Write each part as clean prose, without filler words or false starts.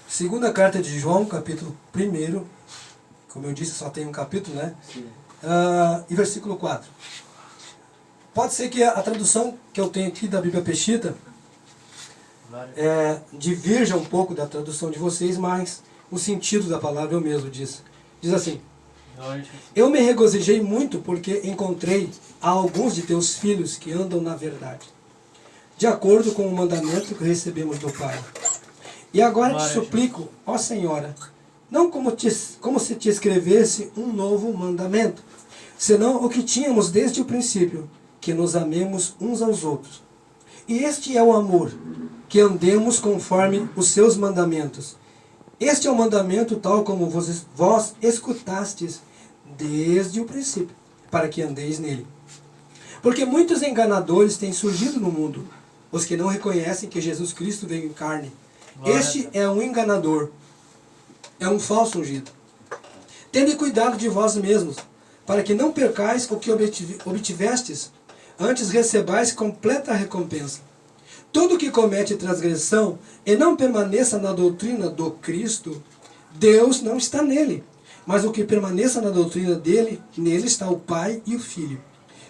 Segunda carta de João, capítulo 1, como eu disse, só tem um capítulo, né? E versículo 4. Pode ser que a tradução que eu tenho aqui da Bíblia Peshitta divirja um pouco da tradução de vocês, mas o sentido da palavra eu mesmo disse. Diz assim: eu me regozijei muito porque encontrei a alguns de teus filhos que andam na verdade, de acordo com o mandamento que recebemos do Pai. E agora te suplico, ó Senhora, não como se te escrevesse um novo mandamento, senão o que tínhamos desde o princípio, que nos amemos uns aos outros. E este é o amor, que andemos conforme os seus mandamentos. Este é o mandamento tal como vós escutastes desde o princípio, para que andeis nele. Porque muitos enganadores têm surgido no mundo, os que não reconhecem que Jesus Cristo veio em carne. Este é um enganador, é um falso ungido. Tende cuidado de vós mesmos, para que não percais o que obtivestes, antes recebais completa recompensa. Todo que comete transgressão e não permaneça na doutrina do Cristo, Deus não está nele. Mas o que permaneça na doutrina dele, nele está o Pai e o Filho.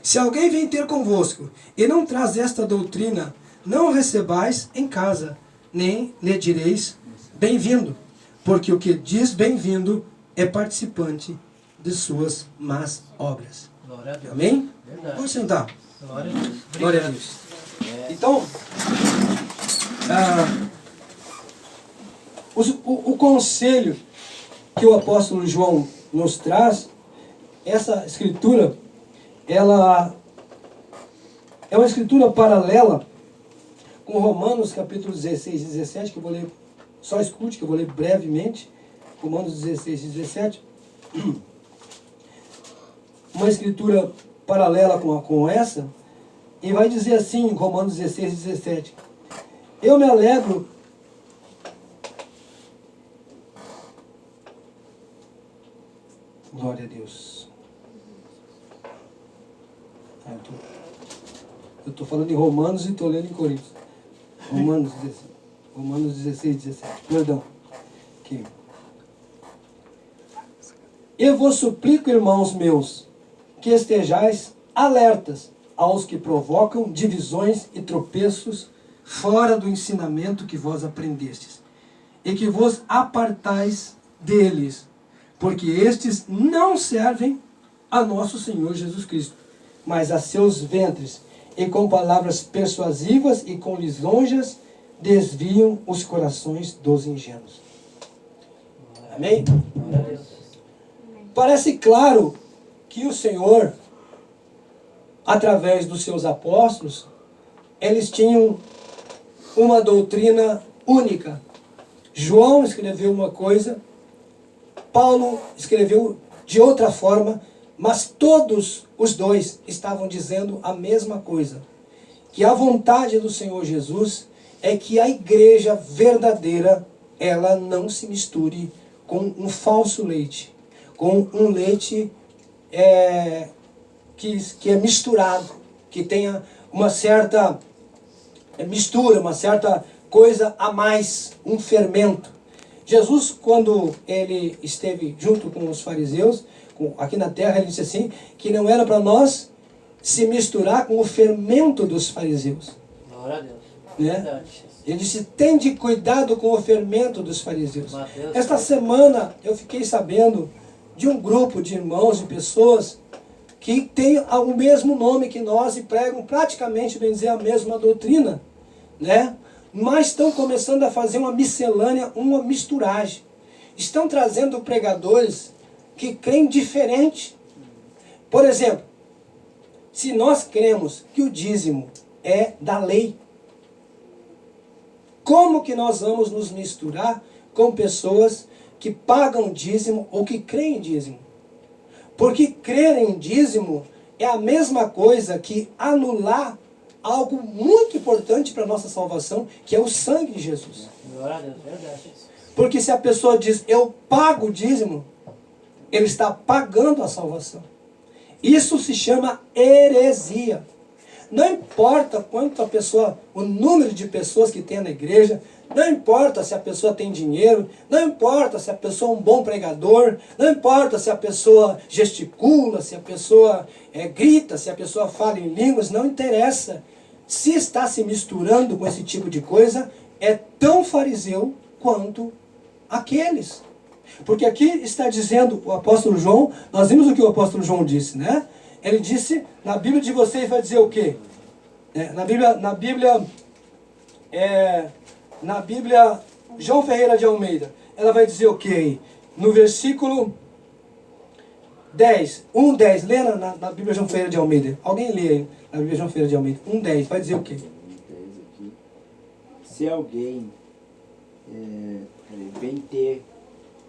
Se alguém vem ter convosco e não traz esta doutrina, não o recebais em casa, nem lhe direis bem-vindo, porque o que diz bem-vindo é participante de suas más obras. Glória a Deus. Amém? Verdade. Vamos sentar. Glória a Deus. Glória a Deus. Então, o conselho que o apóstolo João nos traz, essa escritura, ela é uma escritura paralela com Romanos capítulo 16 e 17, que eu vou ler, só escute, que eu vou ler brevemente, Romanos 16 e 17. Uma escritura paralela com essa, e vai dizer assim em Romanos 16 e 17: eu me alegro glória a Deus. Eu estou falando em Romanos e estou lendo em Coríntios. Romanos 16 e 17. Perdão. Aqui. Eu vos suplico, irmãos meus, que estejais alertas aos que provocam divisões e tropeços fora do ensinamento que vós aprendestes, e que vos apartais deles, porque estes não servem a nosso Senhor Jesus Cristo, mas a seus ventres, e com palavras persuasivas e com lisonjas desviam os corações dos ingênuos. Amém? Parece claro que o Senhor, através dos seus apóstolos, eles tinham uma doutrina única. João escreveu uma coisa, Paulo escreveu de outra forma, mas todos os dois estavam dizendo a mesma coisa, que a vontade do Senhor Jesus é que a igreja verdadeira, ela não se misture com um falso leite, com um leite que é misturado, que tenha uma certa mistura, uma certa coisa a mais, um fermento. Jesus, quando ele esteve junto com os fariseus, aqui na terra, ele disse assim, que não era para nós se misturar com o fermento dos fariseus. Glória a Deus. Né? Verdade. Ele disse, tende cuidado com o fermento dos fariseus. Mateus, Esta semana eu fiquei sabendo de um grupo de irmãos, de pessoas que têm o mesmo nome que nós e pregam praticamente, bem dizer, a mesma doutrina, né? Mas estão começando a fazer uma miscelânea, uma misturagem. Estão trazendo pregadores que creem diferente. Por exemplo, se nós cremos que o dízimo é da lei, como que nós vamos nos misturar com pessoas que pagam dízimo ou que creem em dízimo? Porque crer em dízimo é a mesma coisa que anular algo muito importante para a nossa salvação, que é o sangue de Jesus. Glória a Deus, verdade. Porque se a pessoa diz, eu pago o dízimo, ele está pagando a salvação. Isso se chama heresia. Não importa quanto a pessoa, o número de pessoas que tem na igreja, não importa se a pessoa tem dinheiro, não importa se a pessoa é um bom pregador, não importa se a pessoa gesticula, se a pessoa grita, se a pessoa fala em línguas, não interessa. Se está se misturando com esse tipo de coisa, é tão fariseu quanto aqueles. Porque aqui está dizendo o apóstolo João, nós vimos o que o apóstolo João disse, né? Ele disse, na Bíblia de vocês vai dizer o quê? Na Bíblia, João Ferreira de Almeida, ela vai dizer o quê aí? No versículo 10, 1:10, lê na Bíblia João Ferreira de Almeida. Alguém lê aí, na Bíblia João Ferreira de Almeida, 1:10, vai dizer o quê? Se alguém vem ter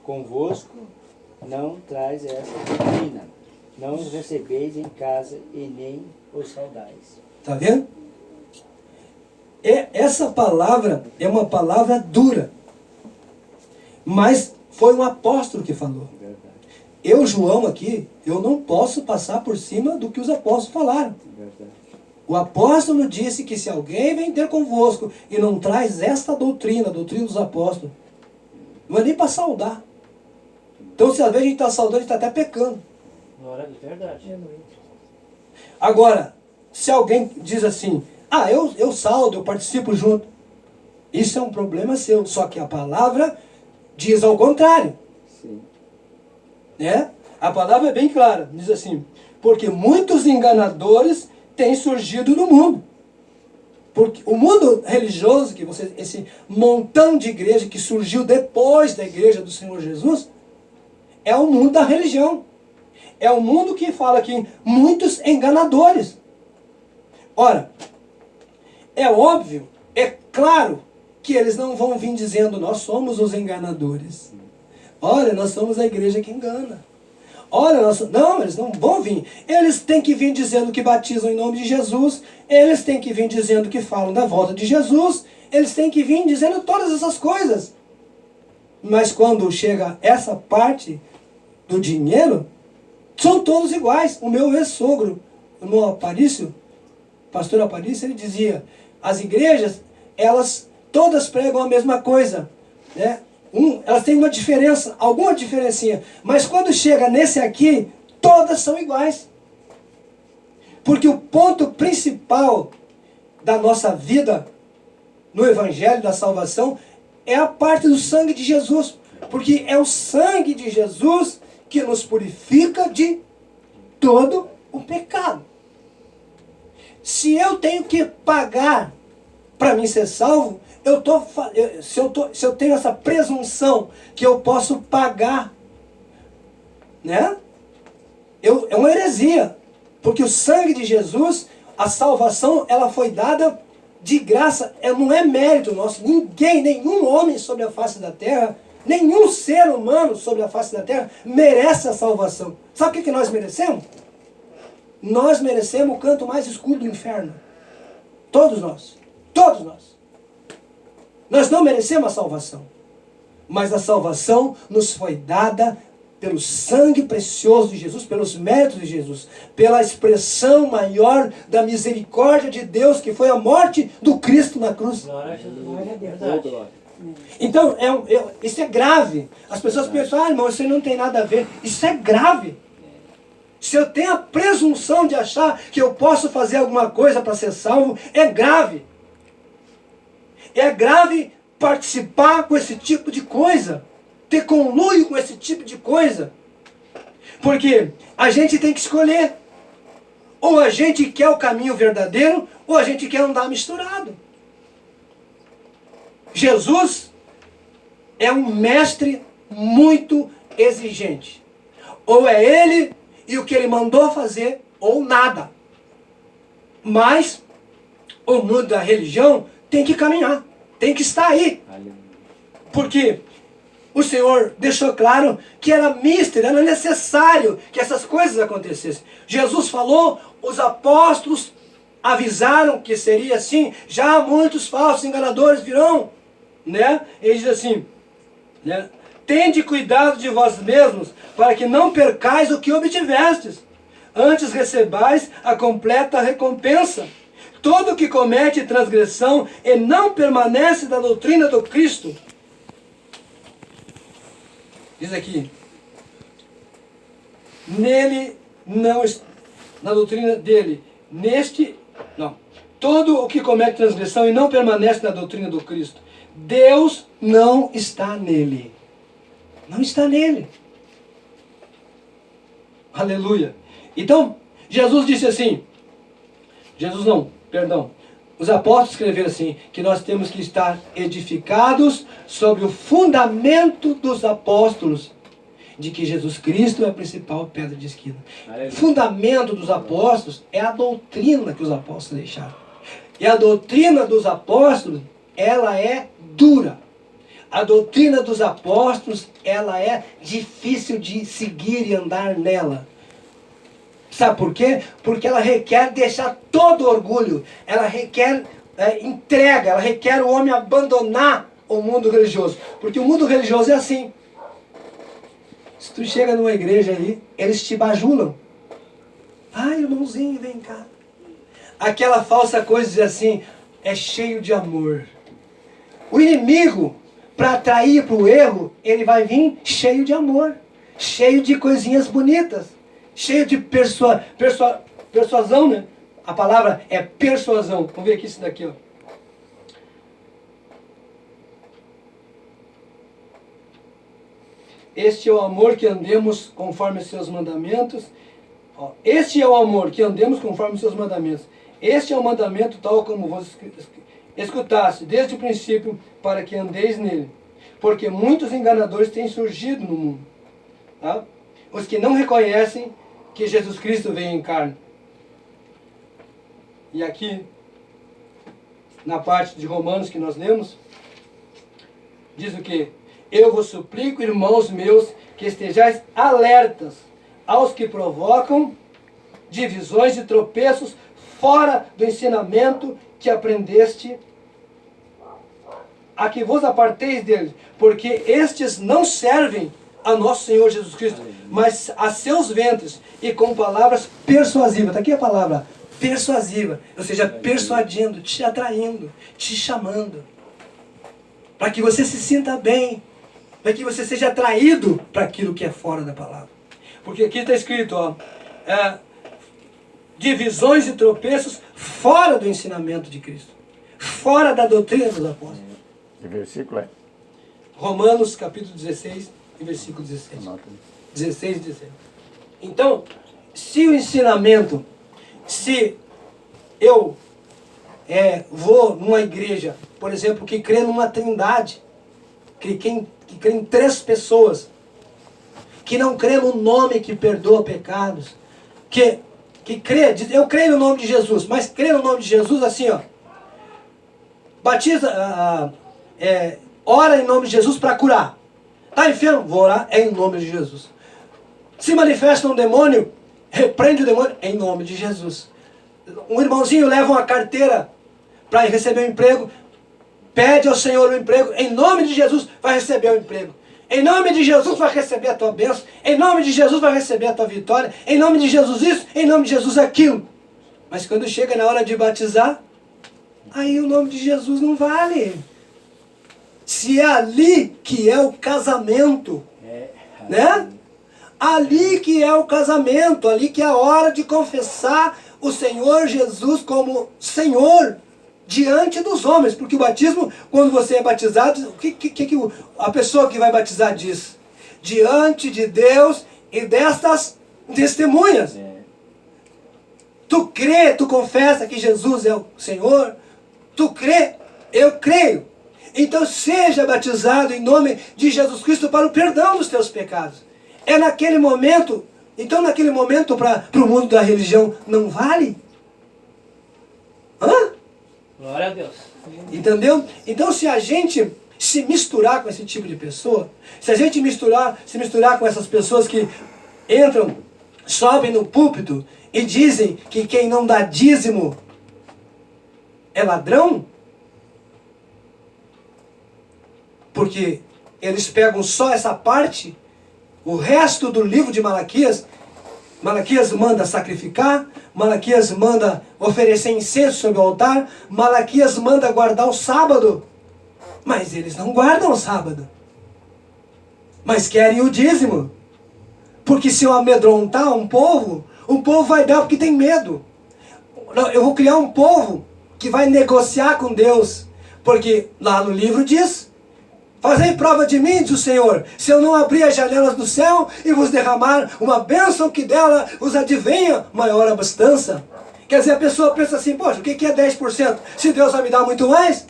convosco, não traz essa doutrina. Não os recebeis em casa e nem os saudais. Está vendo? Essa palavra é uma palavra dura. Mas foi um apóstolo que falou. Verdade. Eu, João, aqui, eu não posso passar por cima do que os apóstolos falaram. Verdade. O apóstolo disse que se alguém vem ter convosco e não traz esta doutrina, a doutrina dos apóstolos, não é nem para saudar. Então, se às vezes a gente está saudando, a gente está até pecando. Glória a Deus, verdade. Agora, se alguém diz assim, eu saldo, eu participo junto, isso é um problema seu. Só que a palavra diz ao contrário. Sim. Né? A palavra é bem clara, diz assim, porque muitos enganadores têm surgido no mundo. Porque o mundo religioso, esse montão de igreja que surgiu depois da igreja do Senhor Jesus, é o mundo da religião. É o mundo que fala que muitos enganadores. Ora, é óbvio, é claro que eles não vão vir dizendo, nós somos os enganadores. Olha, nós somos a igreja que engana. Olha, não, eles não vão vir. Eles têm que vir dizendo que batizam em nome de Jesus. Eles têm que vir dizendo que falam da volta de Jesus. Eles têm que vir dizendo todas essas coisas. Mas quando chega essa parte do dinheiro, são todos iguais. O meu ex-sogro, o irmão Aparício, pastor Aparício, ele dizia, as igrejas, elas todas pregam a mesma coisa, né? Elas têm uma diferença, alguma diferencinha, mas quando chega nesse aqui, todas são iguais. Porque o ponto principal da nossa vida no Evangelho da salvação é a parte do sangue de Jesus. Porque é o sangue de Jesus que nos purifica de todo o pecado. Se eu tenho que pagar para mim ser salvo, se eu tenho essa presunção que eu posso pagar, né? É uma heresia. Porque o sangue de Jesus, a salvação, ela foi dada de graça, não é mérito nosso. Ninguém, nenhum homem sobre a face da terra, nenhum ser humano sobre a face da terra merece a salvação. Sabe o que nós merecemos? Nós merecemos o canto mais escuro do inferno. Todos nós. Todos nós. Nós não merecemos a salvação. Mas a salvação nos foi dada pelo sangue precioso de Jesus, pelos méritos de Jesus, pela expressão maior da misericórdia de Deus, que foi a morte do Cristo na cruz. Glória a Deus. Então, isso é grave. As pessoas pensam, irmão, isso não tem nada a ver. Isso é grave. Se eu tenho a presunção de achar que eu posso fazer alguma coisa para ser salvo, é grave. É grave participar com esse tipo de coisa, ter conluio com esse tipo de coisa. Porque a gente tem que escolher. Ou a gente quer o caminho verdadeiro, ou a gente quer andar misturado. Jesus é um mestre muito exigente. Ou é ele e o que ele mandou fazer, ou nada. Mas o mundo da religião tem que caminhar, tem que estar aí. Porque o Senhor deixou claro que era mister, era necessário que essas coisas acontecessem. Jesus falou, os apóstolos avisaram que seria assim, já muitos falsos enganadores virão. Né? Ele diz assim, né? Tende cuidado de vós mesmos, para que não percais o que obtivestes. Antes recebais a completa recompensa. todo que comete transgressão e não permanece na doutrina do Cristo. Diz aqui, nele não, na doutrina dele, todo o que comete transgressão e não permanece na doutrina do Cristo, Deus não está nele. Não está nele. Aleluia. Então, Jesus disse assim, os apóstolos escreveram assim, que nós temos que estar edificados sobre o fundamento dos apóstolos, de que Jesus Cristo é a principal pedra de esquina. O fundamento dos apóstolos é a doutrina que os apóstolos deixaram. E a doutrina dos apóstolos, ela é dura. A doutrina dos apóstolos, ela é difícil de seguir e andar nela. Sabe por quê? Porque ela requer deixar todo o orgulho. Ela requer entrega. Ela requer o homem abandonar o mundo religioso. Porque o mundo religioso é assim. Se tu chega numa igreja aí, eles te bajulam. Ah, irmãozinho, vem cá. Aquela falsa coisa diz assim, é cheio de amor. O inimigo, para atrair para o erro, ele vai vir cheio de amor. Cheio de coisinhas bonitas. Cheio de persuasão, né? A palavra é persuasão. Vamos ver aqui isso daqui, ó. Este é o amor que andemos conforme os seus mandamentos. Este é o amor que andemos conforme os seus mandamentos. Este é o mandamento tal como vos escutaste desde o princípio, para que andeis nele. Porque muitos enganadores têm surgido no mundo. Tá? Os que não reconhecem que Jesus Cristo veio em carne. E aqui, na parte de Romanos que nós lemos, diz o quê? Eu vos suplico, irmãos meus, que estejais alertas aos que provocam divisões e tropeços fora do ensinamento que aprendeste, a que vos aparteis deles, porque estes não servem a nosso Senhor Jesus Cristo, mas a seus ventres, e com palavras persuasivas. Está aqui a palavra persuasiva, ou seja, persuadindo, te atraindo, te chamando, para que você se sinta bem, para que você seja atraído para aquilo que é fora da palavra. Porque aqui está escrito, ó, divisões e tropeços fora do ensinamento de Cristo, fora da doutrina dos apóstolos. Que versículo é? Romanos capítulo 16 e versículo 16. 16 e 17. Então, se o ensinamento, se eu vou numa igreja, por exemplo, que crê numa trindade, que crê em 3 pessoas, que não crê no nome que perdoa pecados, que crê, eu creio no nome de Jesus, mas crê no nome de Jesus assim, ó, batiza, ora em nome de Jesus para curar. Está enfermo? Vou orar em nome de Jesus. Se manifesta um demônio, repreende o demônio em nome de Jesus. Um irmãozinho leva uma carteira para receber um emprego, pede ao Senhor o emprego, em nome de Jesus vai receber o emprego. Em nome de Jesus vai receber a tua bênção, em nome de Jesus vai receber a tua vitória, em nome de Jesus isso, em nome de Jesus aquilo. Mas quando chega na hora de batizar, aí o nome de Jesus não vale. Se é ali que é o casamento, né? Ali que é o casamento, ali que é a hora de confessar o Senhor Jesus como Senhor diante dos homens. Porque o batismo, quando você é batizado, o que a pessoa que vai batizar diz? Diante de Deus e destas testemunhas. Tu crê, tu confessa que Jesus é o Senhor, tu crê, eu creio. Então seja batizado em nome de Jesus Cristo para o perdão dos teus pecados. É naquele momento, então naquele momento para o mundo da religião não vale? Hã? Glória a Deus. Entendeu? Então se a gente se misturar com esse tipo de pessoa, se a gente se misturar com essas pessoas que entram, sobem no púlpito e dizem que quem não dá dízimo é ladrão, porque eles pegam só essa parte, o resto do livro de Malaquias Malaquias manda sacrificar, Malaquias manda oferecer incenso sobre o altar, Malaquias manda guardar o sábado. Mas eles não guardam o sábado. Mas querem o dízimo. Porque se eu amedrontar um povo, o povo vai dar porque tem medo. Eu vou criar um povo que vai negociar com Deus. Porque lá no livro diz: fazei prova de mim, diz o Senhor, se eu não abrir as janelas do céu e vos derramar uma bênção que dela vos advenha maior abastança. Quer dizer, a pessoa pensa assim: poxa, o que é 10%? Se Deus vai me dar muito mais?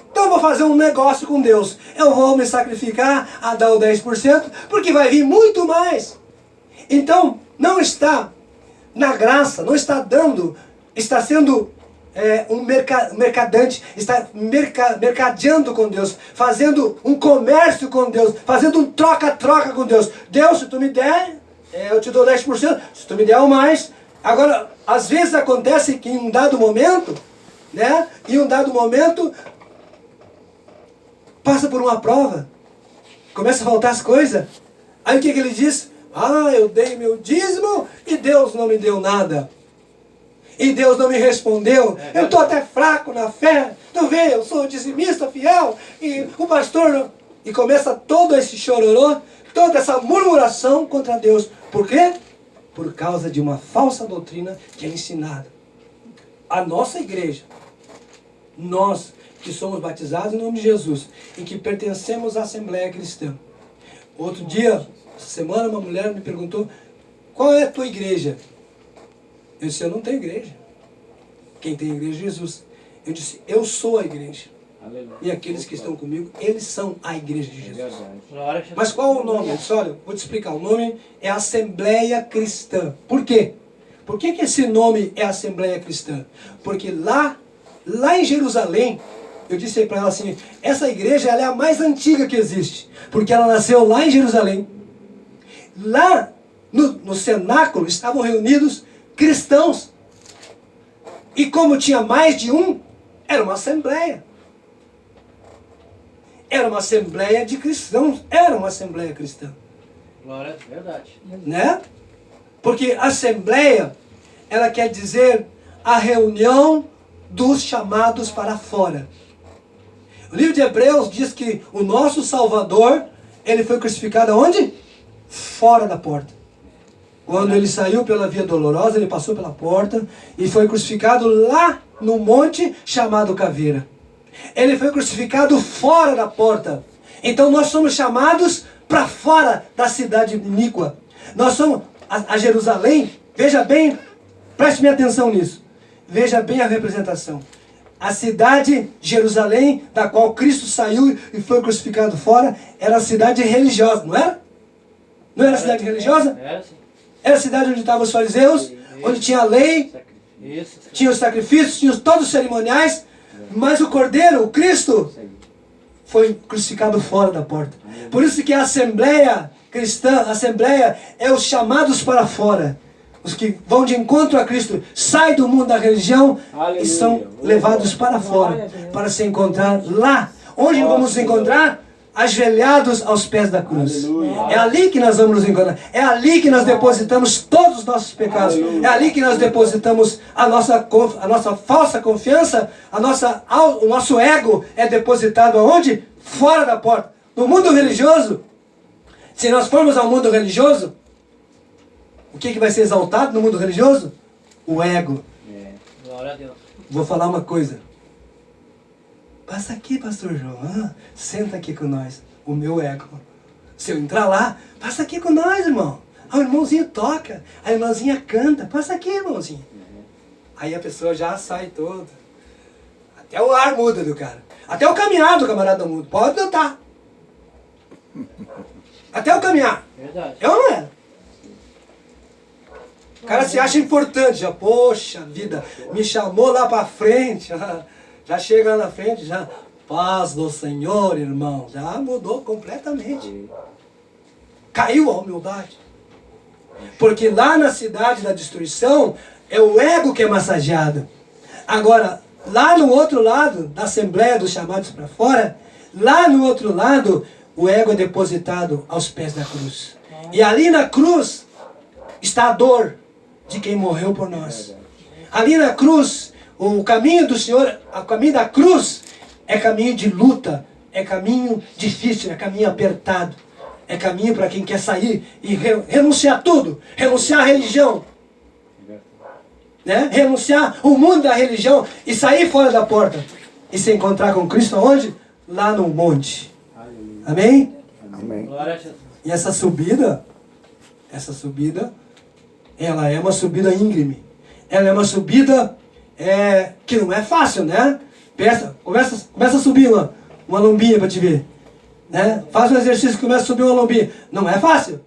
Então eu vou fazer um negócio com Deus. Eu vou me sacrificar a dar o 10%, porque vai vir muito mais. Então, não está na graça, não está dando, está sendo um mercadante, está mercadeando com Deus, fazendo um comércio com Deus, fazendo um troca-troca com Deus. Deus, se tu me der, eu te dou 10%, se tu me der o mais. Agora, às vezes acontece que em um dado momento, né, passa por uma prova, começa a faltar as coisas. Aí o que ele diz? Ah, eu dei meu dízimo e Deus não me deu nada. E Deus não me respondeu. Eu estou até fraco na fé. Tu vê, eu sou dizimista fiel. E o pastor... E começa todo esse chororô, toda essa murmuração contra Deus. Por quê? Por causa de uma falsa doutrina que é ensinada. A nossa igreja, nós que somos batizados em nome de Jesus e que pertencemos à Assembleia Cristã. Outro dia, essa semana, uma mulher me perguntou: qual é a tua igreja? Eu disse: eu não tenho igreja. Quem tem igreja é Jesus. Eu disse: eu sou a igreja. Aleluia. E aqueles que estão comigo, eles são a igreja de Jesus. Mas qual é o nome? Eu disse: olha, vou te explicar. O nome é Assembleia Cristã. Por quê? Por que esse nome é Assembleia Cristã? Porque lá em Jerusalém, eu disse para ela assim: essa igreja ela é a mais antiga que existe. Porque ela nasceu lá em Jerusalém. Lá no cenáculo estavam reunidos cristãos. E como tinha mais de um, era uma assembleia. Era uma assembleia de cristãos. Era uma assembleia cristã. Glória, verdade. Né? Porque assembleia, ela quer dizer a reunião dos chamados para fora. O livro de Hebreus diz que o nosso Salvador, ele foi crucificado aonde? Fora da porta. Quando ele saiu pela via dolorosa, ele passou pela porta e foi crucificado lá no monte chamado Caveira. Ele foi crucificado fora da porta. Então nós somos chamados para fora da cidade iníqua. Nós somos a Jerusalém. Veja bem, preste minha atenção nisso. Veja bem a representação. A cidade Jerusalém, da qual Cristo saiu e foi crucificado fora, era a cidade religiosa, não era? Não era a cidade religiosa? Era sim. Era a cidade onde estavam os fariseus, onde tinha a lei, tinha os sacrifícios, tinha todos os cerimoniais, mas o Cordeiro, o Cristo, foi crucificado fora da porta. Por isso que a Assembleia Cristã, a Assembleia é os chamados para fora. Os que vão de encontro a Cristo, saem do mundo da religião e são levados para fora, para se encontrar lá. Onde vamos nos encontrar? Ajoelhados aos pés da cruz. É ali que nós vamos nos encontrar. É ali que nós depositamos todos os nossos pecados. É ali que nós depositamos a nossa falsa confiança, o nosso ego é depositado aonde? Fora da porta. No mundo religioso, se nós formos ao mundo religioso, o que vai ser exaltado no mundo religioso? O ego. Glória a Deus. Vou falar uma coisa. Passa aqui, pastor João. Senta aqui com nós. O meu ego. Se eu entrar lá, passa aqui com nós, irmão. O irmãozinho toca. A irmãzinha canta. Passa aqui, irmãozinho. Aí a pessoa já sai toda. Até o ar muda do cara. Até o caminhar do camarada muda. Pode notar. Até o caminhar. Verdade. É ou não é? O cara se acha importante. Já, poxa vida, me chamou lá pra frente. Já chega lá na frente, já, paz do Senhor, irmão. Já mudou completamente. Caiu a humildade. Porque lá na cidade da destruição, é o ego que é massageado. Agora, lá no outro lado, da Assembleia dos chamados para fora, lá no outro lado, o ego é depositado aos pés da cruz. E ali na cruz, está a dor de quem morreu por nós. Ali na cruz, o caminho do Senhor, o caminho da cruz, é caminho de luta, é caminho difícil, é caminho apertado. É caminho para quem quer sair e renunciar tudo. Renunciar à religião. Né? Renunciar o mundo da religião e sair fora da porta. E se encontrar com Cristo aonde? Lá no monte. Amém? Amém. E essa subida, ela é uma subida íngreme. Ela é uma subida que não é fácil, né? Começa a subir uma lombinha para te ver. Né? Faz um exercício e começa a subir uma lombinha. Não é fácil.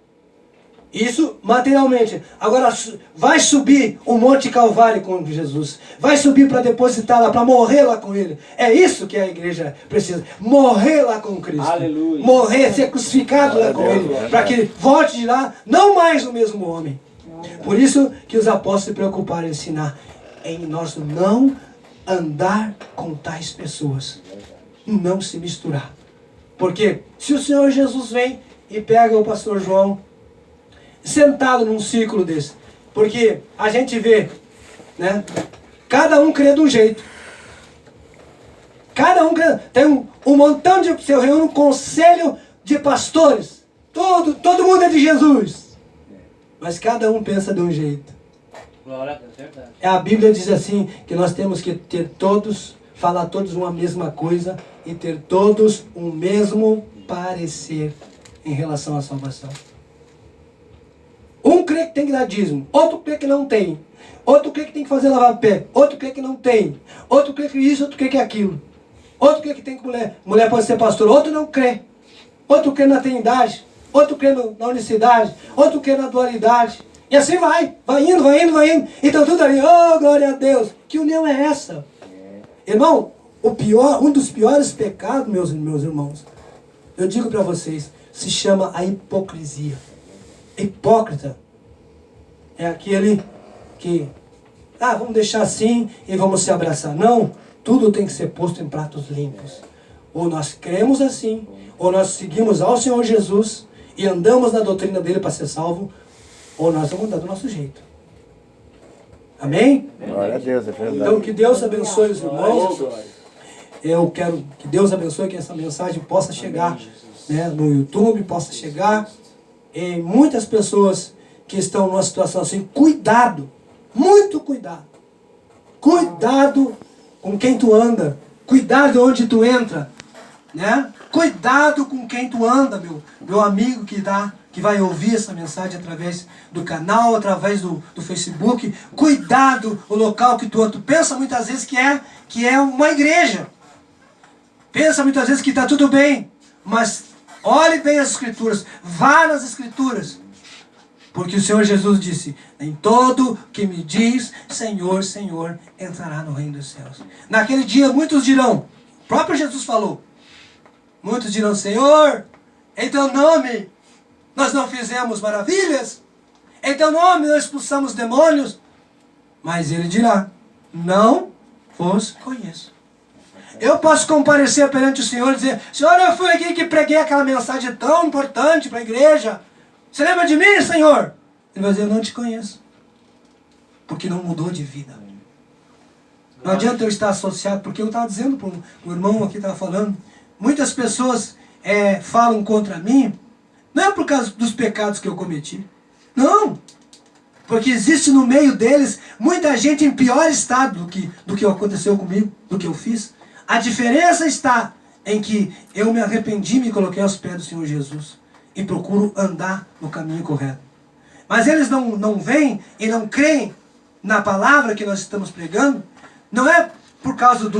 Isso materialmente. Agora vai subir o Monte Calvário com Jesus. Vai subir para depositar lá, para morrer lá com Ele. É isso que a igreja precisa. Morrer lá com Cristo. Aleluia. Morrer, ser crucificado lá com Ele. Para que ele volte de lá, não mais o mesmo homem. Por isso que os apóstolos se preocuparam em ensinar em nós não andar com tais pessoas. Não se misturar. Porque se o Senhor Jesus vem e pega o pastor João sentado num círculo desse, porque a gente vê, né, cada um crê de um jeito. Cada um crê, tem um montão de, se reúne um conselho de pastores, todo mundo é de Jesus, mas cada um pensa de um jeito. Glória a Deus, verdade. A Bíblia diz assim, que nós temos que falar todos uma mesma coisa e ter todos um mesmo parecer em relação à salvação. Um crê que tem que dar dízimo, outro crê que não tem, outro crê que tem que fazer lavar pé, outro crê que não tem, outro crê que isso, outro crê que aquilo, outro crê que tem que mulher pode ser pastor, outro não crê, outro crê na trindade, outro crê na unicidade, outro crê na dualidade, e assim vai indo, e estão tudo ali, oh glória a Deus, que união é essa? Irmão, um dos piores pecados, meus irmãos, eu digo para vocês, se chama a hipocrisia. Hipócrita é aquele que, vamos deixar assim e vamos se abraçar. Não, tudo tem que ser posto em pratos limpos. Ou nós cremos assim, ou nós seguimos ao Senhor Jesus e andamos na doutrina dele para ser salvo, ou nós vamos andar do nosso jeito. Amém? Glória a Deus, é verdade. Então que Deus abençoe os irmãos. Eu quero que Deus abençoe, que essa mensagem possa chegar, né, no YouTube, possa chegar em muitas pessoas que estão numa situação assim. Cuidado, muito cuidado. Cuidado com quem tu anda. Cuidado onde tu entra, né? Cuidado com quem tu anda, meu amigo que vai ouvir essa mensagem através do canal, através do Facebook. Cuidado o local que tu anda. Tu pensa muitas vezes que é uma igreja. Pensa muitas vezes que está tudo bem, mas olhe bem as Escrituras, vá nas Escrituras. Porque o Senhor Jesus disse, nem todo que me diz, Senhor, Senhor, entrará no reino dos céus. Naquele dia muitos dirão, o próprio Jesus falou, muitos dirão, Senhor, em teu nome nós não fizemos maravilhas, em teu nome nós expulsamos demônios. Mas ele dirá, não vos conheço. Eu posso comparecer perante o Senhor e dizer, Senhor, eu fui aqui que preguei aquela mensagem tão importante para a igreja. Você lembra de mim, Senhor? Ele vai dizer, eu não te conheço. Porque não mudou de vida. Não adianta eu estar associado, porque eu estava dizendo para um irmão aqui, estava falando, muitas pessoas falam contra mim, não é por causa dos pecados que eu cometi. Não. Porque existe no meio deles muita gente em pior estado do que aconteceu comigo, do que eu fiz. A diferença está em que eu me arrependi e me coloquei aos pés do Senhor Jesus. E procuro andar no caminho correto. Mas eles não veem e não creem na palavra que nós estamos pregando. Não é por causa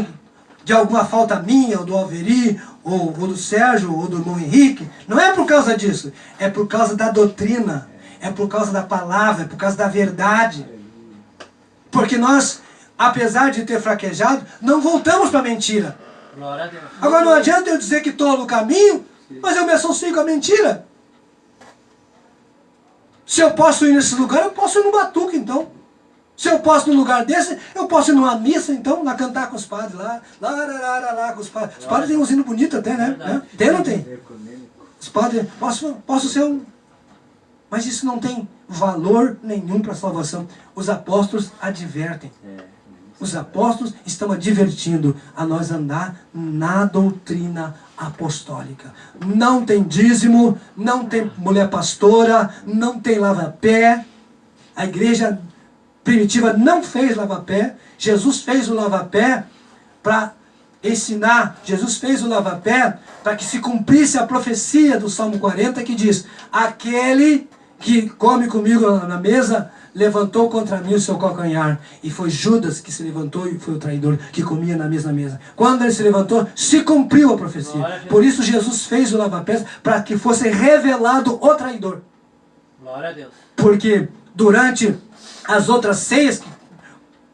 de alguma falta minha, ou do Alveri, ou do Sérgio, ou do irmão Henrique. Não é por causa disso. É por causa da doutrina. É por causa da palavra. É por causa da verdade. Porque nós, apesar de ter fraquejado, não voltamos para a mentira. Glória a Deus. Agora não adianta eu dizer que estou no caminho, mas eu me associo com a mentira. Se eu posso ir nesse lugar, eu posso ir no batuque, então. Se eu posso ir num lugar desse, eu posso ir numa missa, então, lá cantar com os padres, lá com os padres. Os padres têm um hino bonito até, né? Tem ou não tem? Os padres, posso ser Mas isso não tem valor nenhum para a salvação. Os apóstolos advertem. Os apóstolos estão advertindo a nós andar na doutrina apostólica. Não tem dízimo, não tem mulher pastora, não tem lava-pé. A igreja primitiva não fez lava-pé. Jesus fez o lava-pé para ensinar. Jesus fez o lava-pé para que se cumprisse a profecia do Salmo 40 que diz: aquele que come comigo na mesa levantou contra mim o seu calcanhar. E foi Judas que se levantou e foi o traidor que comia na mesma mesa. Quando ele se levantou, se cumpriu a profecia. Por isso Jesus fez o lava-pés, para que fosse revelado o traidor. Glória a Deus. Porque durante as outras ceias,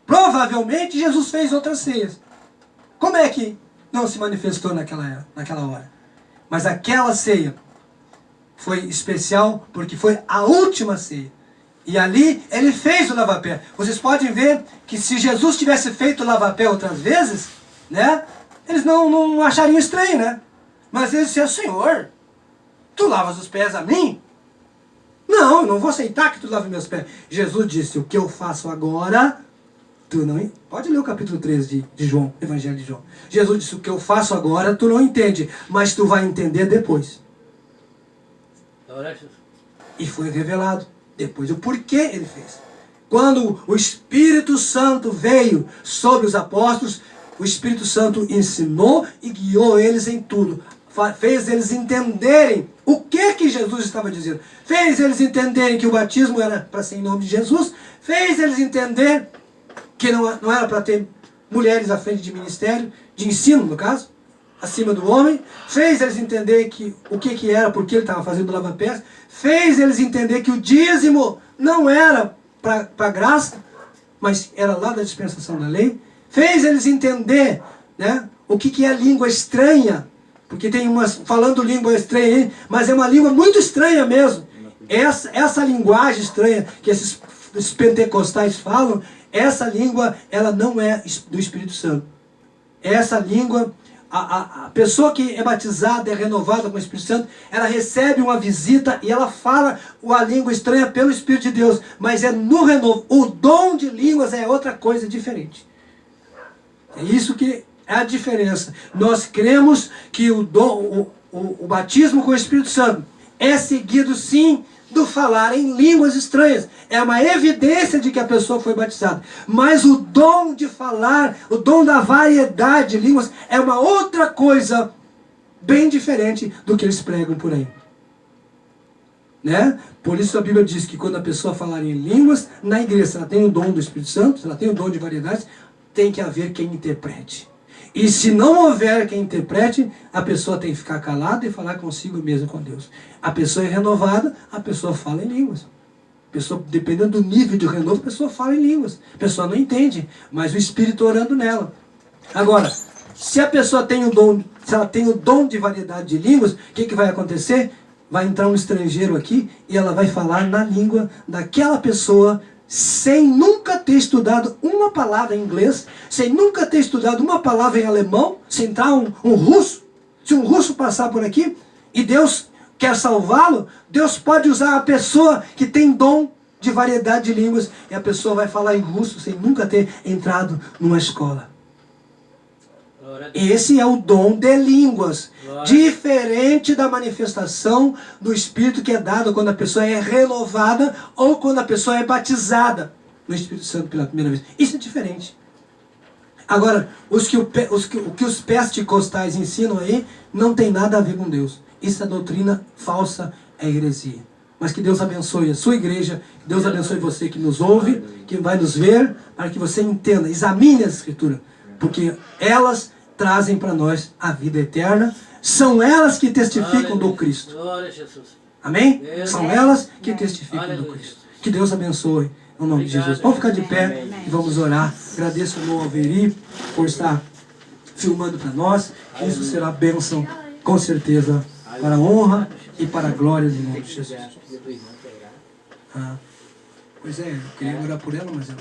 provavelmente Jesus fez outras ceias. Como é que não se manifestou naquela hora? Mas aquela ceia foi especial porque foi a última ceia. E ali ele fez o lava-pé. Vocês podem ver que se Jesus tivesse feito o lava-pé outras vezes, né, eles não achariam estranho, né? Mas eles disseram: Senhor, tu lavas os pés a mim? Não, eu não vou aceitar que tu lave meus pés. Jesus disse: o que eu faço agora, tu não... Pode ler o capítulo 13 de João, Evangelho de João. Jesus disse: o que eu faço agora, tu não entende, mas tu vai entender depois. E foi revelado depois o porquê ele fez. Quando o Espírito Santo veio sobre os apóstolos, o Espírito Santo ensinou e guiou eles em tudo. Fez eles entenderem o que Jesus estava dizendo. Fez eles entenderem que o batismo era para ser em nome de Jesus. Fez eles entender que não era para ter mulheres à frente de ministério, de ensino no caso, acima do homem. Fez eles entender o que era, porque ele estava fazendo lava-pés. Fez eles entender que o dízimo não era para graça, mas era lá da dispensação da lei. Fez eles entender, né, o que é língua estranha, porque tem umas falando língua estranha aí, mas é uma língua muito estranha mesmo. Essa linguagem estranha que esses pentecostais falam, essa língua, ela não é do Espírito Santo. Essa língua, a pessoa que é batizada, é renovada com o Espírito Santo, ela recebe uma visita e ela fala a língua estranha pelo Espírito de Deus, mas é no renovo. O dom de línguas é outra coisa diferente. É isso que é a diferença. Nós cremos que o batismo com o Espírito Santo é seguido sim do falar em línguas estranhas. É uma evidência de que a pessoa foi batizada. Mas o dom de falar, o dom da variedade de línguas é uma outra coisa bem diferente do que eles pregam por aí. Né? Por isso a Bíblia diz que quando a pessoa falar em línguas, na igreja, se ela tem o dom do Espírito Santo, se ela tem o dom de variedades, tem que haver quem interprete. E se não houver quem interprete, a pessoa tem que ficar calada e falar consigo mesmo, com Deus. A pessoa é renovada, a pessoa fala em línguas. A pessoa, dependendo do nível de renovo, a pessoa fala em línguas. A pessoa não entende, mas o Espírito orando nela. Agora, se a pessoa tem o dom, se ela tem o dom de variedade de línguas, o que vai acontecer? Vai entrar um estrangeiro aqui e ela vai falar na língua daquela pessoa, sem nunca ter estudado uma palavra em inglês, sem nunca ter estudado uma palavra em alemão, se entrar um russo, se um russo passar por aqui, e Deus quer salvá-lo, Deus pode usar a pessoa que tem dom de variedade de línguas, e a pessoa vai falar em russo sem nunca ter entrado numa escola. Esse é o dom de línguas, diferente da manifestação do Espírito que é dado quando a pessoa é renovada ou quando a pessoa é batizada no Espírito Santo pela primeira vez. Isso é diferente. Agora, o que os pentecostais ensinam aí não tem nada a ver com Deus. Isso é doutrina falsa, é heresia. Mas que Deus abençoe a sua igreja, que Deus abençoe você que nos ouve, que vai nos ver, para que você entenda, examine a Escritura, porque elas trazem para nós a vida eterna. São elas que testificam do Cristo. Amém? São elas que testificam do Cristo. Que Deus abençoe, no nome de Jesus. Vamos ficar de pé e vamos orar. Agradeço ao irmão Alveri por estar filmando para nós. Isso será bênção, com certeza, para a honra e para a glória do nome de Jesus. Pois é, eu queria orar por ela, mas eu...